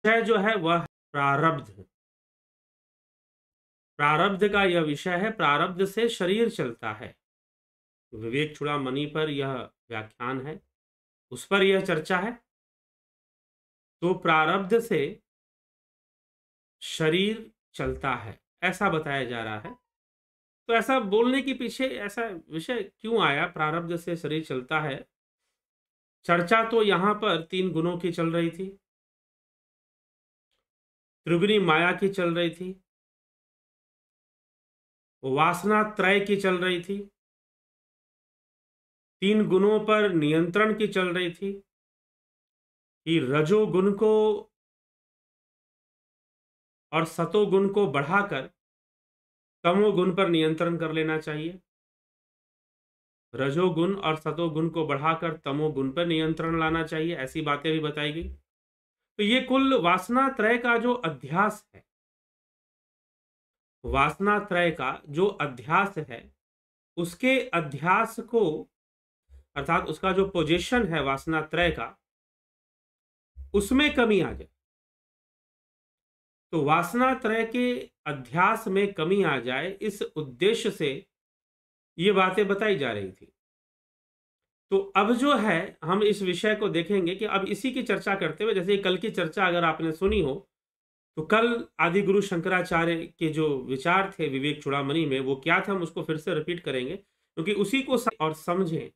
विषय जो है वह प्रारब्ध। प्रारब्ध का यह विषय है, प्रारब्ध से शरीर चलता है। विवेक चूड़ामणि पर यह व्याख्यान है, उस पर यह चर्चा है। तो प्रारब्ध से शरीर चलता है ऐसा बताया जा रहा है। तो ऐसा बोलने के पीछे ऐसा विषय क्यों आया, प्रारब्ध से शरीर चलता है? चर्चा तो यहां पर 3 गुणों की चल रही थी, त्रिगुणी माया की चल रही थी, वासना त्रय की चल रही थी, 3 गुणों पर नियंत्रण की चल रही थी कि रजोगुण को और सतोगुण को बढ़ाकर तमोगुण पर नियंत्रण कर लेना चाहिए, रजोगुण और सतोगुण को बढ़ाकर तमोगुण पर नियंत्रण लाना चाहिए, ऐसी बातें भी बताई गई। तो ये कुल वासना त्रय का जो अध्यास है, वासना त्रय का जो अध्यास है, उसके अध्यास को अर्थात उसका जो पोजीशन है वासना त्रय का, उसमें कमी आ जाए। तो वासना त्रय के अध्यास में कमी आ जाए, इस उद्देश्य से ये बातें बताई जा रही थी। तो अब जो है हम इस विषय को देखेंगे कि अब इसी की चर्चा करते हुए, जैसे कल की चर्चा अगर आपने सुनी हो तो कल आदि गुरु शंकराचार्य के जो विचार थे विवेक चूड़ामणि में, वो क्या थे हम उसको फिर से रिपीट करेंगे, क्योंकि उसी को और समझें।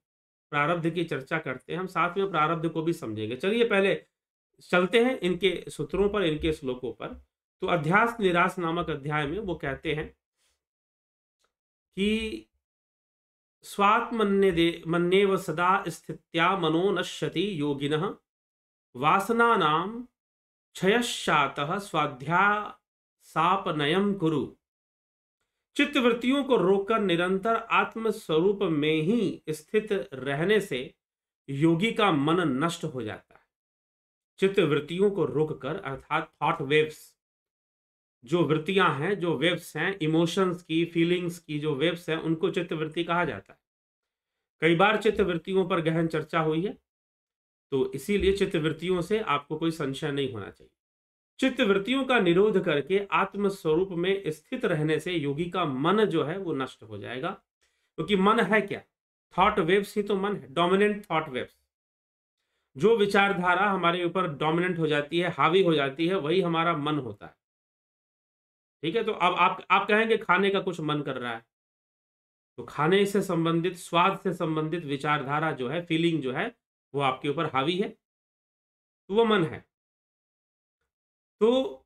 प्रारब्ध की चर्चा करते हैं हम, साथ में प्रारब्ध को भी समझेंगे। चलिए पहले चलते हैं इनके सूत्रों पर, इनके श्लोकों पर। तो अध्यास निराश नामक अध्याय में वो कहते हैं कि स्वात्मन्येव सदा स्थित्या मनो नश्यति योगिनः वासनानां क्षयश्चातः स्वाध्यासापनयम् कुरु। चित्तवृत्तियों को रोककर निरंतर आत्म स्वरूप में ही स्थित रहने से योगी का मन नष्ट हो जाता है। चित्तवृत्तियों को रोककर अर्थात थॉट वेव्स, जो वृत्तियां हैं, जो वेव्स हैं, इमोशंस की, फीलिंग्स की जो वेव्स हैं, उनको चित्तवृत्ति कहा जाता है। कई बार चित्तवृत्तियों पर गहन चर्चा हुई है, तो इसीलिए चित्तवृत्तियों से आपको कोई संशय नहीं होना चाहिए। चित्तवृत्तियों का निरोध करके आत्म स्वरूप में स्थित रहने से योगी का मन जो है वो नष्ट हो जाएगा। क्योंकि मन है क्या? थॉट वेव्स ही तो मन है, डोमिनेंट थॉट वेव्स। जो विचारधारा हमारे ऊपर डोमिनेंट हो जाती है, हावी हो जाती है, वही हमारा मन होता है। ठीक है, तो अब आप कहेंगे खाने का कुछ मन कर रहा है, तो खाने से संबंधित, स्वाद से संबंधित विचारधारा जो है, फीलिंग जो है, वो आपके ऊपर हावी है, तो वो मन है। तो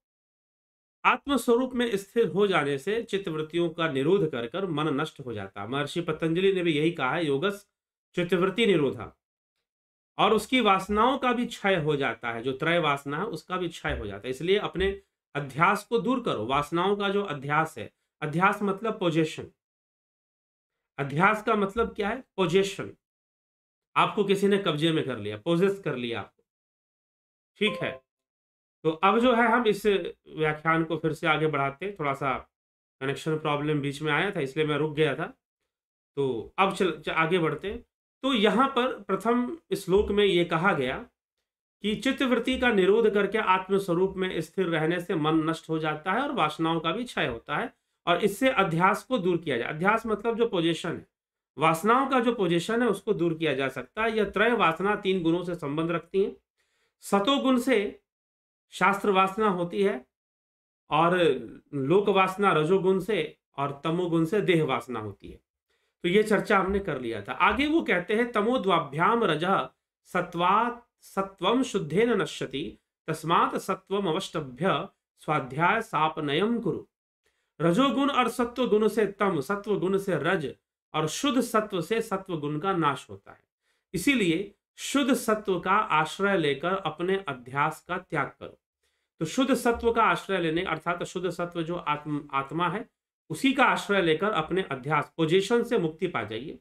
आत्मस्वरूप में स्थिर हो जाने से चित्तवृत्तियों का निरोध कर कर मन नष्ट हो जाता है। महर्षि पतंजलि ने भी यही कहा है, योगस चित्तवृत्ति निरोधा। और उसकी वासनाओं का भी क्षय हो जाता है, जो त्रय वासना है उसका भी क्षय हो जाता है। इसलिए अपने अध्यास को दूर करो। वासनाओं का जो अध्यास है, अध्यास मतलब पोजेशन, अध्यास का मतलब क्या है? पोजेशन। आपको किसी ने कब्जे में कर लिया, पोजेस कर लिया आपको, ठीक है। तो अब जो है हम इस व्याख्यान को फिर से आगे बढ़ाते हैं। थोड़ा सा कनेक्शन प्रॉब्लम बीच में आया था, इसलिए मैं रुक गया था। तो अब चल आगे बढ़ते हैं। तो यहाँ पर प्रथम श्लोक में ये कहा गया कि चित्तवृत्ति का निरोध करके आत्मस्वरूप में स्थिर रहने से मन नष्ट हो जाता है और वासनाओं का भी क्षय होता है, और इससे अध्यास को दूर किया जाए। अध्यास मतलब जो पोजीशन है, वासनाओं का जो पोजीशन है उसको दूर किया जा सकता है। यह त्रय वासना 3 गुणों से संबंध रखती हैं। सतोगुण से शास्त्र वासना होती है, और लोक वासना रजोगुण से, और तमोगुण से देह वासना होती है। तो ये चर्चा हमने कर लिया था। आगे वो कहते हैं तमोद्वाभ्याम रजः सत्वात् सत्वम शुद्धेन नश्यति तस्मात् सत्वम अवष्टभ्य स्वाध्याय सापनयम कुरु। रजोगुण और सत्व गुण से तम, सत्व गुण से रज, और शुद्ध सत्व से सत्व गुण का नाश होता है। इसीलिए शुद्ध सत्व का आश्रय लेकर अपने अध्यास का त्याग करो। तो शुद्ध सत्व का आश्रय लेने अर्थात शुद्ध सत्व जो आत्मा है, उसी का आश्रय लेकर अपने अध्यास, पोजीशन से मुक्ति पा जाइए,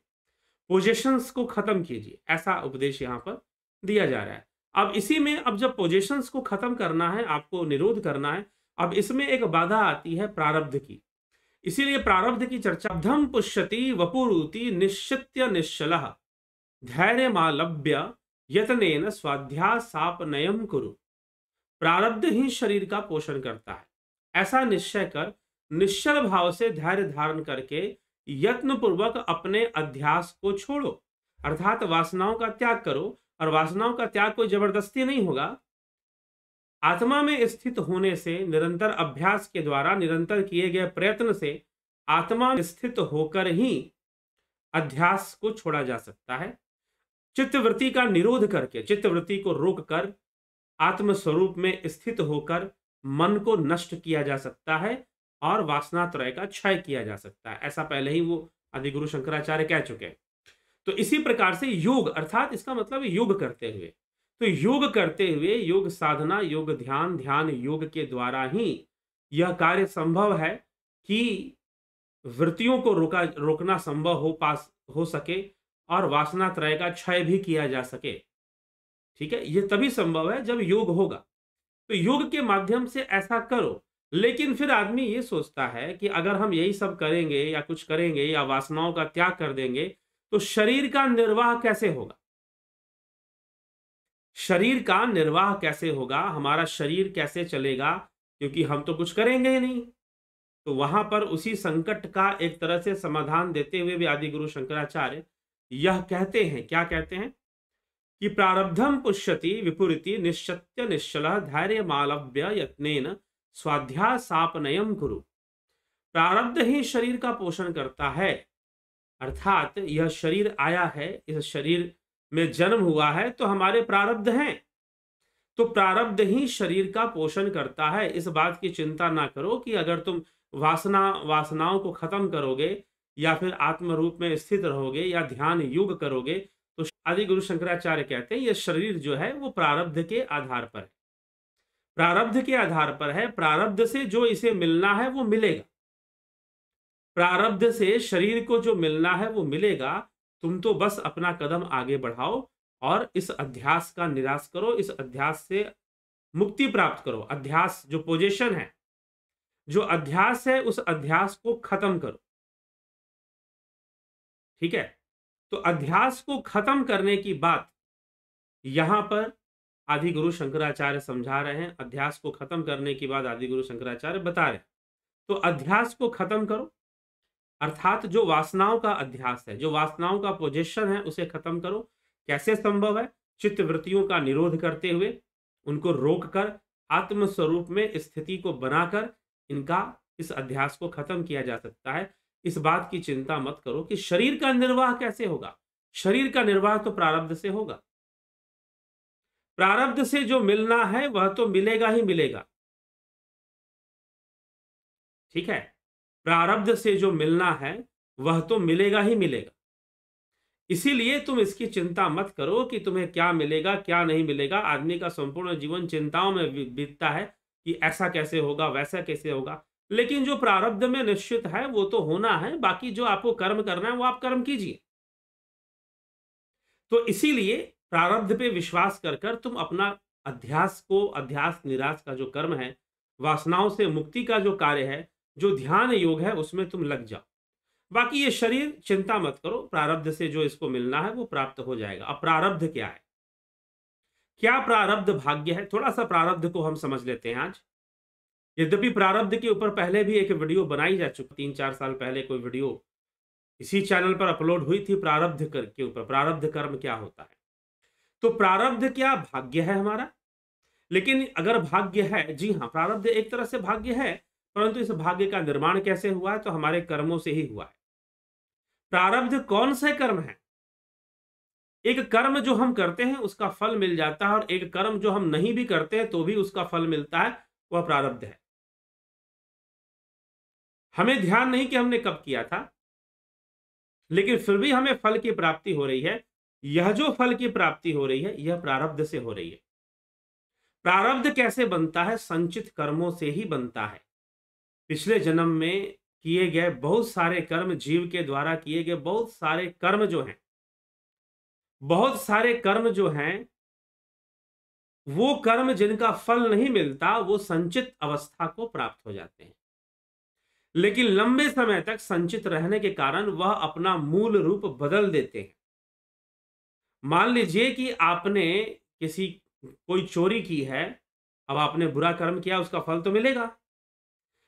पोजीशंस को खत्म कीजिए, ऐसा उपदेश यहाँ पर दिया जा रहा है। अब इसी में, अब जब पोजीशंस को खत्म करना है, आपको निरोध करना है, अब इसमें एक बाधा आती है प्रारब्ध की। इसीलिए प्रारब्ध की चर्चा, धम पुष्यति वपुरुति निश्चित्य निश्चलः धैर्यमालभ्य यतनेन स्वाध्यासापनयम् कुरु। प्रारब्ध ही शरीर का पोषण करता है। ऐसा निश्चय कर निश्चल भाव से धैर्य धारण करके यत्न पूर्वक अपने अध्यास को छोड़ो, अर्थात वासनाओं का त्याग करो। और वासनाओं का त्याग कोई जबरदस्ती नहीं होगा। आत्मा में स्थित होने से, निरंतर अभ्यास के द्वारा, निरंतर किए गए प्रयत्न से आत्मा में स्थित होकर ही अध्यास को छोड़ा जा सकता है। चित्तवृत्ति का निरोध करके, चित्तवृत्ति को रोककर आत्म स्वरूप में स्थित होकर मन को नष्ट किया जा सकता है और वासनात्रय का क्षय किया जा सकता है। ऐसा पहले ही वो आदिगुरु शंकराचार्य कह चुके हैं। तो इसी प्रकार से योग, अर्थात इसका मतलब योग करते हुए, तो योग करते हुए योग साधना, योग ध्यान, ध्यान योग के द्वारा ही यह कार्य संभव है कि वृत्तियों को रोकना संभव हो सके और वासना त्रय का क्षय भी किया जा सके। ठीक है, यह तभी संभव है जब योग होगा। तो योग के माध्यम से ऐसा करो। लेकिन फिर आदमी ये सोचता है कि अगर हम यही सब करेंगे या कुछ करेंगे या वासनाओं का त्याग कर देंगे तो शरीर का निर्वाह कैसे होगा? शरीर का निर्वाह कैसे होगा, हमारा शरीर कैसे चलेगा, क्योंकि हम तो कुछ करेंगे ही नहीं। तो वहां पर उसी संकट का एक तरह से समाधान देते हुए भी आदिगुरु शंकराचार्य यह कहते हैं, क्या कहते हैं कि प्रारब्धम पुष्यति विपुरिति निश्चत्य निश्चलः धैर्य मालव्य यत्नेन स्वाध्यासापनयम कुरु। प्रारब्ध ही शरीर का पोषण करता है, अर्थात यह शरीर आया है, इस शरीर में जन्म हुआ है तो हमारे प्रारब्ध हैं। तो प्रारब्ध ही शरीर का पोषण करता है। इस बात की चिंता ना करो कि अगर तुम वासनाओं को खत्म करोगे या फिर आत्म रूप में स्थित रहोगे या ध्यान योग करोगे तो आदिगुरु शंकराचार्य कहते हैं यह शरीर जो है वो प्रारब्ध के आधार पर है। प्रारब्ध के आधार पर है। प्रारब्ध से जो इसे मिलना है वो मिलेगा। प्रारब्ध से शरीर को जो मिलना है वो मिलेगा। तुम तो बस अपना कदम आगे बढ़ाओ और इस अध्यास का निराश करो, इस अध्यास से मुक्ति प्राप्त करो। अध्यास जो पोजीशन है, जो अध्यास है, उस अध्यास को खत्म करो। ठीक है, तो अध्यास को खत्म करने की बात यहां पर आदिगुरु शंकराचार्य समझा रहे हैं। अध्यास को खत्म करने की बात आदिगुरु शंकराचार्य बता रहे हैं। तो अध्यास को खत्म करो, अर्थात जो वासनाओं का अध्यास है, जो वासनाओं का पोजीशन है, उसे खत्म करो। कैसे संभव है? चित्त वृत्तियों का निरोध करते हुए, उनको रोककर आत्म स्वरूप में स्थिति को बनाकर इनका इस अध्यास को खत्म किया जा सकता है। इस बात की चिंता मत करो कि शरीर का निर्वाह कैसे होगा। शरीर का निर्वाह तो प्रारब्ध से होगा। प्रारब्ध से जो मिलना है वह तो मिलेगा ही मिलेगा। ठीक है, प्रारब्ध से जो मिलना है वह तो मिलेगा ही मिलेगा। इसीलिए तुम इसकी चिंता मत करो कि तुम्हें क्या मिलेगा क्या नहीं मिलेगा। आदमी का संपूर्ण जीवन चिंताओं में बीतता है कि ऐसा कैसे होगा, वैसा कैसे होगा। लेकिन जो प्रारब्ध में निश्चित है वो तो होना है। बाकी जो आपको कर्म करना है वो आप कर्म कीजिए। तो इसीलिए प्रारब्ध पे विश्वास कर कर तुम अपना अध्यास निराश का जो कर्म है, वासनाओं से मुक्ति का जो कार्य है, जो ध्यान योग है, उसमें तुम लग जाओ। बाकी ये शरीर चिंता मत करो, प्रारब्ध से जो इसको मिलना है वो प्राप्त हो जाएगा। अब प्रारब्ध क्या है, क्या प्रारब्ध भाग्य है? थोड़ा सा प्रारब्ध को हम समझ लेते हैं आज। यद्यपि प्रारब्ध के ऊपर पहले भी एक वीडियो बनाई जा चुकी, 3-4 साल पहले कोई वीडियो इसी चैनल पर अपलोड हुई थी प्रारब्ध कर के ऊपर, प्रारब्ध कर्म क्या होता है। तो प्रारब्ध क्या भाग्य है हमारा? लेकिन अगर भाग्य है, जी हाँ, प्रारब्ध एक तरह से भाग्य है, परंतु इस भाग्य का निर्माण कैसे हुआ है? तो हमारे कर्मों से ही हुआ है। प्रारब्ध कौन से कर्म है? एक कर्म जो हम करते हैं उसका फल मिल जाता है और एक कर्म जो हम नहीं भी करते हैं तो भी उसका फल मिलता है, वह प्रारब्ध है। हमें ध्यान नहीं कि हमने कब किया था, लेकिन फिर भी हमें फल की प्राप्ति हो रही है। यह जो फल की प्राप्ति हो रही है यह प्रारब्ध से हो रही है। प्रारब्ध कैसे बनता है? संचित कर्मों से ही बनता है। पिछले जन्म में किए गए बहुत सारे कर्म, जीव के द्वारा किए गए बहुत सारे कर्म जो हैं, बहुत सारे कर्म जो हैं, वो कर्म जिनका फल नहीं मिलता वो संचित अवस्था को प्राप्त हो जाते हैं। लेकिन लंबे समय तक संचित रहने के कारण वह अपना मूल रूप बदल देते हैं। मान लीजिए कि आपने कोई चोरी की है अब आपने बुरा कर्म किया, उसका फल तो मिलेगा,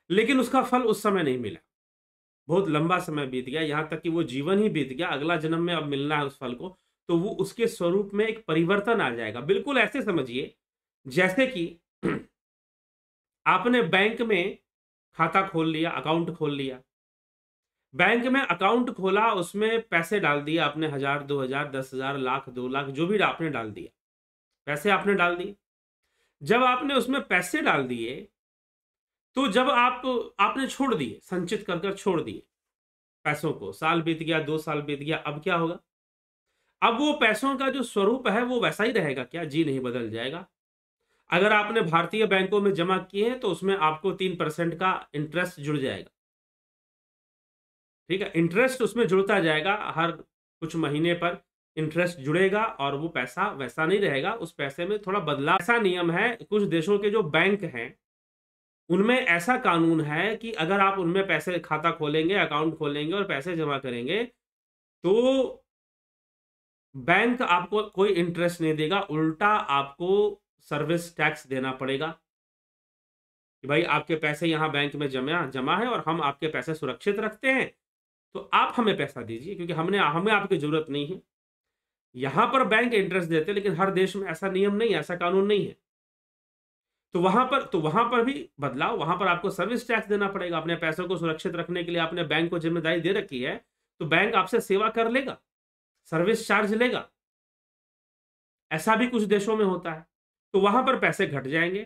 लेकिन उसका फल उस समय नहीं मिला, बहुत लंबा समय बीत गया, यहां तक कि वो जीवन ही बीत गया, अगला जन्म में अब मिलना है उस फल को, तो वो उसके स्वरूप में एक परिवर्तन आ जाएगा। बिल्कुल ऐसे समझिए जैसे कि आपने बैंक में खाता खोल लिया, अकाउंट खोल लिया, बैंक में अकाउंट खोला, उसमें पैसे डाल दिए आपने, 1000, 2000, 10,000, लाख, 2 लाख, जो भी आपने डाल दिया, पैसे आपने डाल दिए। जब आपने उसमें पैसे डाल दिए, तो जब आपने छोड़ दिए, संचित कर कर छोड़ दिए पैसों को, साल बीत गया, 2 साल बीत गया, अब क्या होगा? अब वो पैसों का जो स्वरूप है वो वैसा ही रहेगा क्या? जी नहीं, बदल जाएगा। अगर आपने भारतीय बैंकों में जमा किए हैं तो उसमें आपको 3% का इंटरेस्ट जुड़ जाएगा, ठीक है, इंटरेस्ट उसमें जुड़ता जाएगा, हर कुछ महीने पर इंटरेस्ट जुड़ेगा, और वो पैसा वैसा नहीं रहेगा, उस पैसे में थोड़ा बदलाव। ऐसा नियम है, कुछ देशों के जो बैंक हैं उनमें ऐसा कानून है कि अगर आप उनमें पैसे, खाता खोलेंगे, अकाउंट खोलेंगे और पैसे जमा करेंगे, तो बैंक आपको कोई इंटरेस्ट नहीं देगा, उल्टा आपको सर्विस टैक्स देना पड़ेगा कि भाई आपके पैसे यहां बैंक में जमा है और हम आपके पैसे सुरक्षित रखते हैं, तो आप हमें पैसा दीजिए, क्योंकि हमें आपकी जरूरत नहीं है। यहां पर बैंक इंटरेस्ट देते हैं, लेकिन हर देश में ऐसा नियम नहीं है, ऐसा कानून नहीं है। तो वहां पर भी बदलाव, वहां पर आपको सर्विस टैक्स देना पड़ेगा। अपने पैसों को सुरक्षित रखने के लिए आपने बैंक को जिम्मेदारी दे रखी है, तो बैंक आपसे सेवा कर लेगा, सर्विस चार्ज लेगा। ऐसा भी कुछ देशों में होता है, तो वहां पर पैसे घट जाएंगे।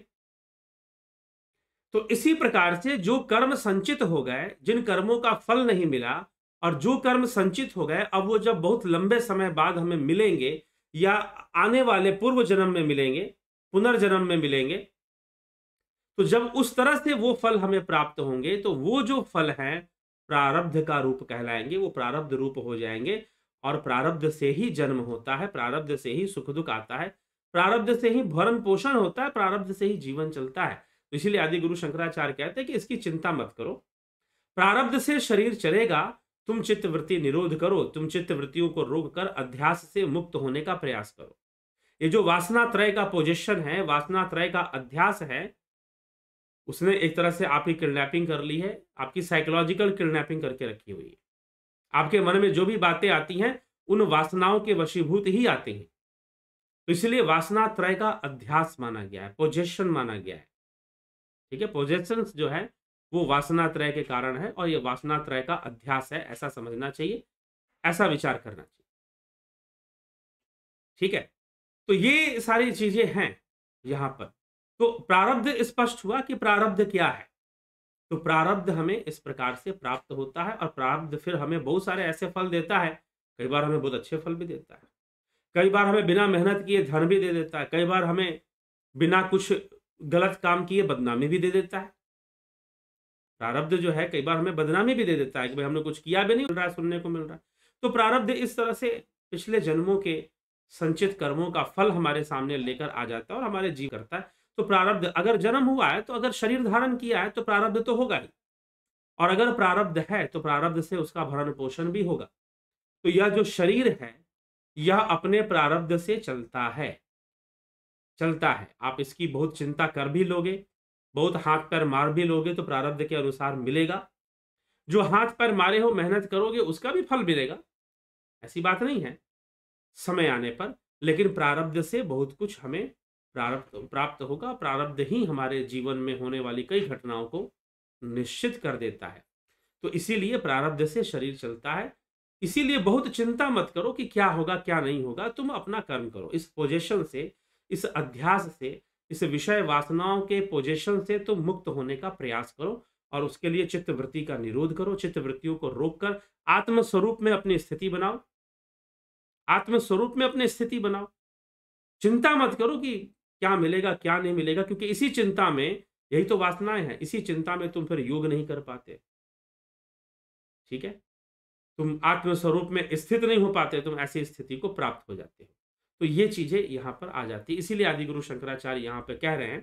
तो इसी प्रकार से जो कर्म संचित हो गए, जिन कर्मों का फल नहीं मिला, और जो कर्म संचित हो गए, अब वो जब बहुत लंबे समय बाद हमें मिलेंगे, या आने वाले पूर्व जन्म में मिलेंगे, पुनर्जन्म में मिलेंगे, तो जब उस तरह से वो फल हमें प्राप्त होंगे, तो वो जो फल हैं प्रारब्ध का रूप कहलाएंगे, वो प्रारब्ध रूप हो जाएंगे। और प्रारब्ध से ही जन्म होता है, प्रारब्ध से ही सुख दुख आता है, प्रारब्ध से ही भरण पोषण होता है, प्रारब्ध से ही जीवन चलता है। तो इसीलिए आदि गुरु शंकराचार्य कहते हैं कि इसकी चिंता मत करो, प्रारब्ध से शरीर चलेगा, तुम चित्त वृत्ति निरोध करो, तुम चित्त वृत्तियों को रोक कर अध्यास से मुक्त होने का प्रयास करो। ये जो वासना त्रय का पोजीशन है, वासना त्रय का अध्यास है, उसने एक तरह से आपकी किडनैपिंग कर ली है, आपकी साइकोलॉजिकल किडनैपिंग करके रखी हुई है। आपके मन में जो भी बातें आती हैं उन वासनाओं के वशीभूत ही आती हैं। तो इसलिए वासना त्रय का अध्यास माना गया है, पोजेशन माना गया है, ठीक है। पोजेशन जो है वो वासना त्रय के कारण है, और ये वासना त्रय का अध्यास है, ऐसा समझना चाहिए, ऐसा विचार करना चाहिए, ठीक है। तो ये सारी चीजें हैं यहां पर। तो प्रारब्ध स्पष्ट हुआ कि प्रारब्ध क्या है। तो प्रारब्ध हमें इस प्रकार से प्राप्त होता है, और प्रारब्ध फिर हमें बहुत सारे ऐसे फल देता है, कई बार हमें बहुत अच्छे फल भी देता है, कई बार हमें बिना मेहनत किए धन भी दे देता है, कई बार हमें बिना कुछ गलत काम किए बदनामी भी दे देता है। प्रारब्ध जो है कई बार हमें बदनामी भी दे देता है कि भाई हमने कुछ किया भी नहीं, मिल रहा है, सुनने को मिल रहा है। तो प्रारब्ध इस तरह से पिछले जन्मों के संचित कर्मों का फल हमारे सामने लेकर आ जाता है और हमारे जीव करता है। तो प्रारब्ध, अगर जन्म हुआ है तो, अगर शरीर धारण किया है तो प्रारब्ध तो होगा ही, और अगर प्रारब्ध है तो प्रारब्ध से उसका भरण पोषण भी होगा। तो यह जो शरीर है यह अपने प्रारब्ध से चलता है, चलता है। आप इसकी बहुत चिंता कर भी लोगे, बहुत हाथ पैर मार भी लोगे, तो प्रारब्ध के अनुसार मिलेगा। जो हाथ पैर मारे हो, मेहनत करोगे, उसका भी फल मिलेगा, ऐसी बात नहीं है, समय आने पर। लेकिन प्रारब्ध से बहुत कुछ हमें प्रारब्ध प्राप्त होगा। प्रारब्ध ही हमारे जीवन में होने वाली कई घटनाओं को निश्चित कर देता है। तो इसीलिए प्रारब्ध से शरीर चलता है। इसीलिए बहुत चिंता मत करो कि क्या होगा क्या नहीं होगा, तुम अपना कर्म करो। इस पोजीशन से, इस अध्यास से, इस विषय वासनाओं के पोजीशन से तुम मुक्त होने का प्रयास करो, और उसके लिए चित्त वृत्ति का निरोध करो, चित्त वृत्तियों को रोककर आत्म स्वरूप में अपनी स्थिति बनाओ, आत्म स्वरूप में अपनी स्थिति बनाओ। चिंता मत करो कि क्या मिलेगा क्या नहीं मिलेगा, क्योंकि इसी चिंता में, यही तो वासनाएं हैं, इसी चिंता में तुम फिर योग नहीं कर पाते, ठीक है। तुम आत्म स्वरूप में स्थित नहीं हो पाते, तुम ऐसी स्थिति को प्राप्त हो जाते हो। तो ये चीजें यहां पर आ जाती है। इसीलिए आदि गुरु शंकराचार्य यहां पे कह रहे हैं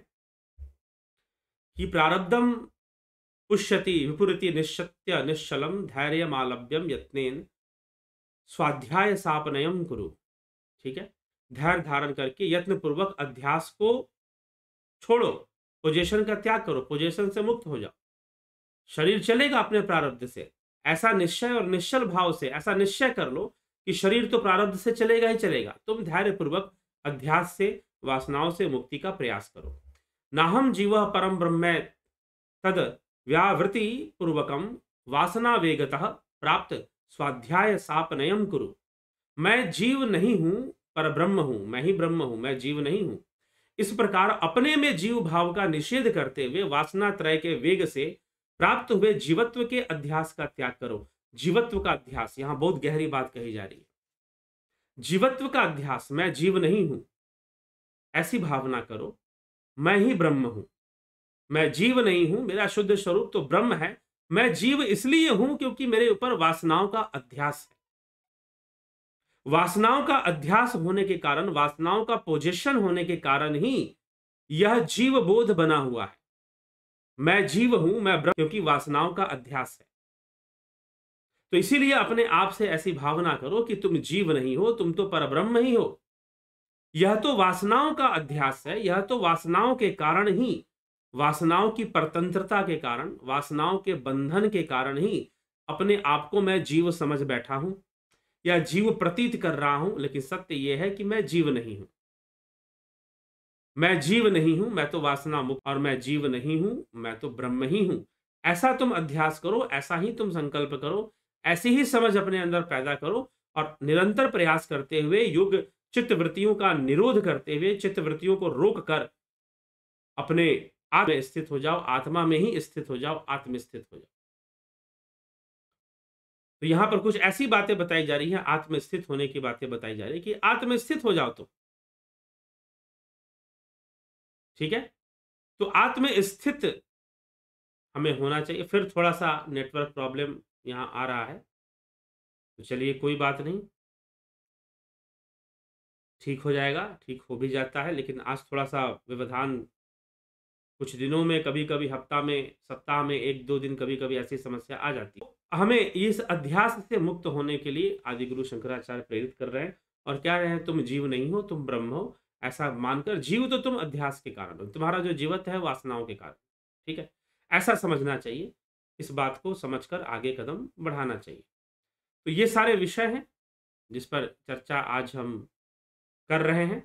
कि प्रारब्धम पुष्यति विपुरिति निश्चत्य निश्चलम धैर्यमालभ्यम यत्नेन स्वाध्याय सापनयम कुरु, ठीक है। धैर्य धारण करके यत्न पूर्वक अध्यास को छोड़ो, पोजीशन का त्याग करो, पोजीशन से मुक्त हो जाओ। शरीर चलेगा अपने प्रारब्ध से, ऐसा निश्चय और निश्चल भाव से ऐसा निश्चय कर लो कि शरीर तो प्रारब्ध से चलेगा ही चलेगा। तुम धैर्य पूर्वक अध्यास से, वासनाओं से मुक्ति का प्रयास करो। नाहम जीव परम ब्रह्म तद व्यावृति पूर्वकम वासना वेगतः प्राप्त स्वाध्याय सापनयम कुरु। मैं जीव नहीं हूं, पर ब्रह्म हूं, मैं ही ब्रह्म हूं, मैं जीव नहीं हूं। इस प्रकार अपने में जीव भाव का निषेध करते हुए वासना त्रय के वेग से प्राप्त हुए जीवत्व के अध्यास का त्याग करो। जीवत्व का अध्यास, यहां बहुत गहरी बात कही जा रही है। जीवत्व का अध्यास, मैं जीव नहीं हूं, ऐसी भावना करो। मैं ही ब्रह्म हूं, मैं जीव नहीं हूं, मेरा शुद्ध स्वरूप तो ब्रह्म है। मैं जीव इसलिए हूं क्योंकि मेरे ऊपर वासनाओं का अध्यास है। वासनाओं का अध्यास होने के कारण, वासनाओं का पोजीशन होने के कारण ही यह जीव बोध बना हुआ है। मैं जीव हूं, मैं ब्रह्म, क्योंकि वासनाओं का अध्यास है। तो इसीलिए अपने आप से ऐसी भावना करो कि तुम जीव नहीं हो, तुम तो परब्रह्म ही हो। यह तो वासनाओं का अध्यास है, यह तो वासनाओं के कारण ही, वासनाओं की परतंत्रता के कारण, वासनाओं के बंधन के कारण ही अपने आप को मैं जीव समझ बैठा हूं या जीव प्रतीत कर रहा हूं। लेकिन सत्य यह है कि मैं जीव नहीं हूं, मैं जीव नहीं हूं, मैं तो वासना मुक्त, और मैं जीव नहीं हूं, मैं तो ब्रह्म ही हूं। ऐसा तुम अध्यास करो, ऐसा ही तुम संकल्प करो, ऐसी ही समझ अपने अंदर पैदा करो, और निरंतर प्रयास करते हुए, युग चित्त वृत्तियों का निरोध करते हुए, चित्त वृत्तियों को रोक कर अपने आत्मा में स्थित हो जाओ, आत्मा में ही स्थित हो जाओ, आत्मस्थित हो जाओ। तो यहां पर कुछ ऐसी बातें बताई जा रही हैं, आत्मस्थित होने की बातें बताई जा रही है कि आत्मस्थित हो जाओ। तो ठीक है, तो आत्मस्थित हमें होना चाहिए। फिर थोड़ा सा नेटवर्क प्रॉब्लम यहां आ रहा है, तो चलिए कोई बात नहीं, ठीक हो जाएगा, ठीक हो भी जाता है। लेकिन आज थोड़ा सा व्यवधान, कुछ दिनों में, कभी कभी हफ्ता में, सप्ताह में एक दो दिन कभी कभी ऐसी समस्या आ जाती है। हमें इस अध्यास से मुक्त होने के लिए आदि गुरु शंकराचार्य प्रेरित कर रहे हैं, और क्या रहे हैं, तुम जीव नहीं हो, तुम ब्रह्म हो, ऐसा मानकर। जीव तो तुम अध्यास के कारण हो, तुम्हारा जो जीवत्व है वासनाओं के कारण। ठीक है, ऐसा समझना चाहिए, इस बात को समझकर आगे कदम बढ़ाना चाहिए। तो ये सारे विषय हैं जिस पर चर्चा आज हम कर रहे हैं।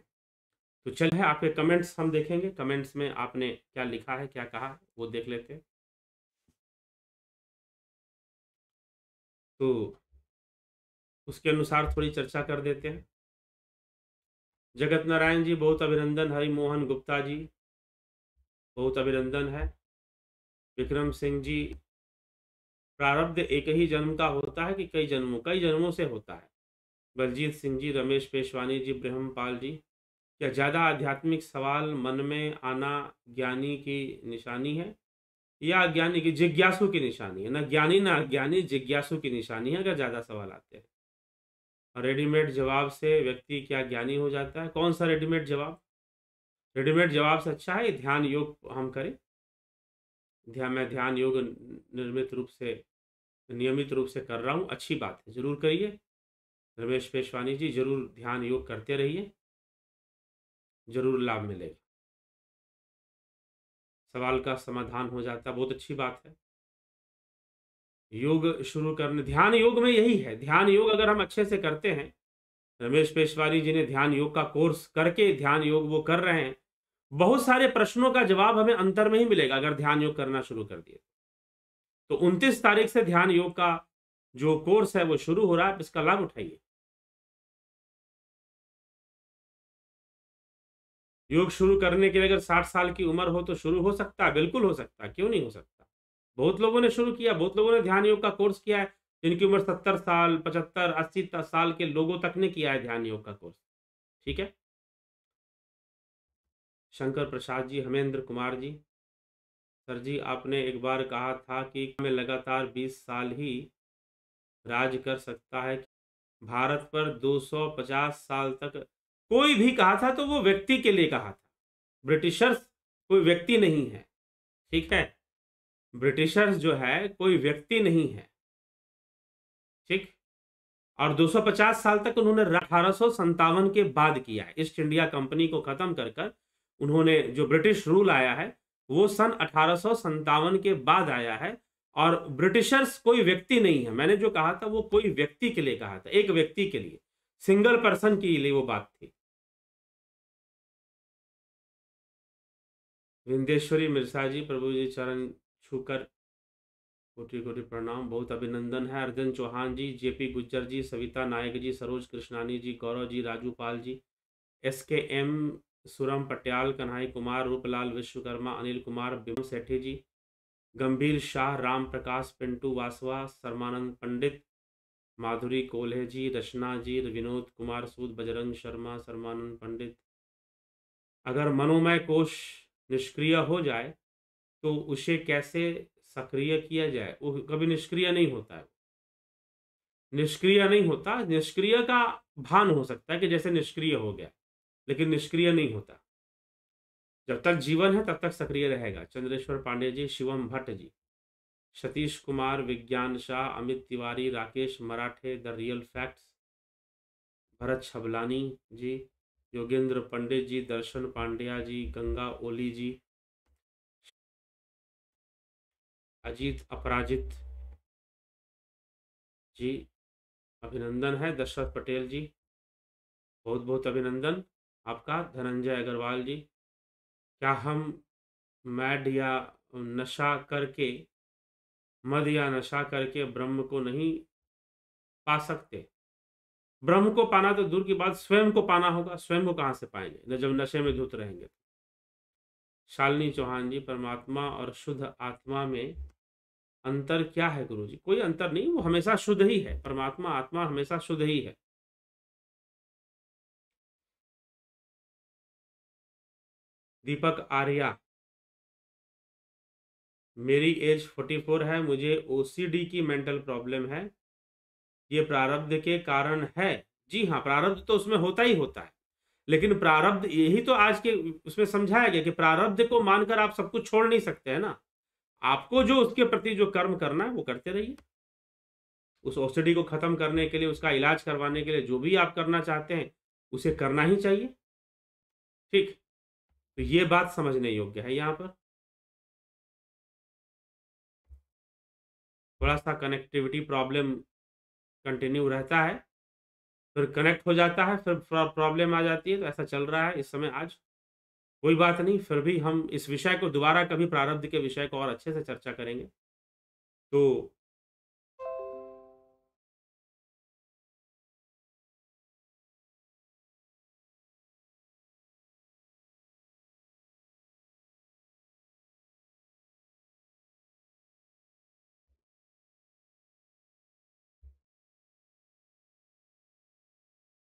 तो चल है, आपके कमेंट्स हम देखेंगे, कमेंट्स में आपने क्या लिखा है, क्या कहा है, वो देख लेते हैं। तो उसके अनुसार थोड़ी चर्चा कर देते हैं। जगत नारायण जी बहुत अभिनंदन, हरिमोहन गुप्ता जी बहुत अभिनंदन है। विक्रम सिंह जी, प्रारब्ध एक ही जन्म का होता है कि कई जन्मों से होता है। बलजीत सिंह जी, रमेश पेशवानी जी, ब्रह्मपाल जी, क्या ज़्यादा आध्यात्मिक सवाल मन में आना ज्ञानी की निशानी है या अज्ञानी की? जिज्ञासु की निशानी है, ना ज्ञानी ना अज्ञानी, जिज्ञासु की निशानी है अगर ज़्यादा सवाल आते हैं। रेडीमेड जवाब से व्यक्ति क्या ज्ञानी हो जाता है? कौन सा रेडीमेड जवाब? रेडीमेड जवाब से अच्छा है ध्यान योग हम करें। मैं ध्यान योग नियमित रूप से कर रहा हूँ, अच्छी बात है, जरूर करिए। रमेश पेशवानी जी, जरूर ध्यान योग करते रहिए, जरूर लाभ मिलेगा, सवाल का समाधान हो जाता है, बहुत अच्छी बात है। योग शुरू करने, ध्यान योग में यही है, ध्यान योग अगर हम अच्छे से करते हैं, रमेश पेशवारी जी ने ध्यान योग का कोर्स करके ध्यान योग वो कर रहे हैं, बहुत सारे प्रश्नों का जवाब हमें अंतर में ही मिलेगा अगर ध्यान योग करना शुरू कर दिए। तो 29 तारीख से ध्यान योग का जो कोर्स है वो शुरू हो रहा है, इसका लाभ उठाइए। योग शुरू करने के लिए अगर 60 साल की उम्र हो तो शुरू हो सकता है, बिल्कुल हो सकता है, क्यों नहीं हो सकता। बहुत लोगों ने शुरू किया, बहुत लोगों ने ध्यान योग का कोर्स किया है, जिनकी उम्र 70 साल, 75, 80 साल के लोगों तक ने किया है ध्यान योग का कोर्स। ठीक है, शंकर प्रसाद जी, हेमेंद्र कुमार जी, सर जी आपने एक बार कहा था कि मैं लगातार 20 साल ही राज कर सकता है भारत पर, 250 साल तक। कोई भी कहा था तो वो व्यक्ति के लिए कहा था, ब्रिटिशर्स कोई व्यक्ति नहीं है। ठीक है, ब्रिटिशर्स जो है कोई व्यक्ति नहीं है। ठीक, और 250 साल तक उन्होंने 1857 के बाद किया है, ईस्ट इंडिया कंपनी को खत्म कर कर उन्होंने जो ब्रिटिश रूल आया है वो सन 1857 के बाद आया है, और ब्रिटिशर्स कोई व्यक्ति नहीं है। मैंने जो कहा था वो कोई व्यक्ति के लिए कहा था, एक व्यक्ति के लिए, सिंगल पर्सन के लिए वो बात थी। विंदेश्वरी मिर्जा जी, प्रभु जी चरण छूकर कोटि कोटि प्रणाम, बहुत अभिनंदन है। अर्जुन चौहान जी, जेपी गुज्जर जी, सविता नायक जी, सरोज कृष्णानी जी, गौरव जी, राजू पाल जी, SKM, सुरम पटियाल, कन्हई कुमार, रूपलाल विश्वकर्मा, अनिल कुमार, बिमल सेठी जी, गंभीर शाह, राम प्रकाश, पिंटू वासवा, शर्मानंद पंडित, माधुरी कोल्हे जी, रचना जी, विनोद कुमार सूद, बजरंग शर्मा, शर्मानंद पंडित। अगर मनोमय कोश निष्क्रिय हो जाए तो उसे कैसे सक्रिय किया जाए? वो कभी निष्क्रिय नहीं होता है, निष्क्रिय नहीं होता। निष्क्रिय का भान हो सकता है कि जैसे निष्क्रिय हो गया, लेकिन निष्क्रिय नहीं होता। जब तक जीवन है तब तक सक्रिय रहेगा। चंद्रेश्वर पांडे जी, शिवम भट्ट जी, सतीश कुमार, विज्ञान Shah, Amit Tiwari, Rakesh Marathe, the real facts, Bharat Chhablani ji, Yogendra Pandit ji, Darshan Pandya ji, Ganga Oli ji, Ajit Aparajit ji, अभिनंदन है। दशरथ पटेल जी, बहुत बहुत अभिनंदन आपका। धनंजय अग्रवाल जी, क्या हम मैड या नशा करके, मद या नशा करके ब्रह्म को नहीं पा सकते? ब्रह्म को पाना तो दूर की बात, स्वयं को पाना होगा। स्वयं को कहाँ से पाएंगे जब नशे में धुत रहेंगे? शालिनी चौहान जी, परमात्मा और शुद्ध आत्मा में अंतर क्या है गुरु जी? कोई अंतर नहीं, वो हमेशा शुद्ध ही है। परमात्मा आत्मा हमेशा शुद्ध ही है। दीपक आर्या, मेरी एज 44 है, मुझे OCD की मेंटल प्रॉब्लम है, ये प्रारब्ध के कारण है? जी हाँ, प्रारब्ध तो उसमें होता ही होता है, लेकिन प्रारब्ध, यही तो आज के उसमें समझाया गया कि प्रारब्ध को मानकर आप सब कुछ छोड़ नहीं सकते हैं ना। आपको जो उसके प्रति जो कर्म करना है वो करते रहिए। उस OCD को खत्म करने के लिए, उसका इलाज करवाने के लिए जो भी आप करना चाहते हैं उसे करना ही चाहिए। ठीक, तो ये बात समझने योग्य है। यहाँ पर थोड़ा सा कनेक्टिविटी प्रॉब्लम कंटिन्यू रहता है, फिर कनेक्ट हो जाता है, फिर प्रॉब्लम आ जाती है। तो ऐसा चल रहा है इस समय आज। कोई बात नहीं, फिर भी हम इस विषय को दोबारा कभी, प्रारब्ध के विषय को और अच्छे से चर्चा करेंगे। तो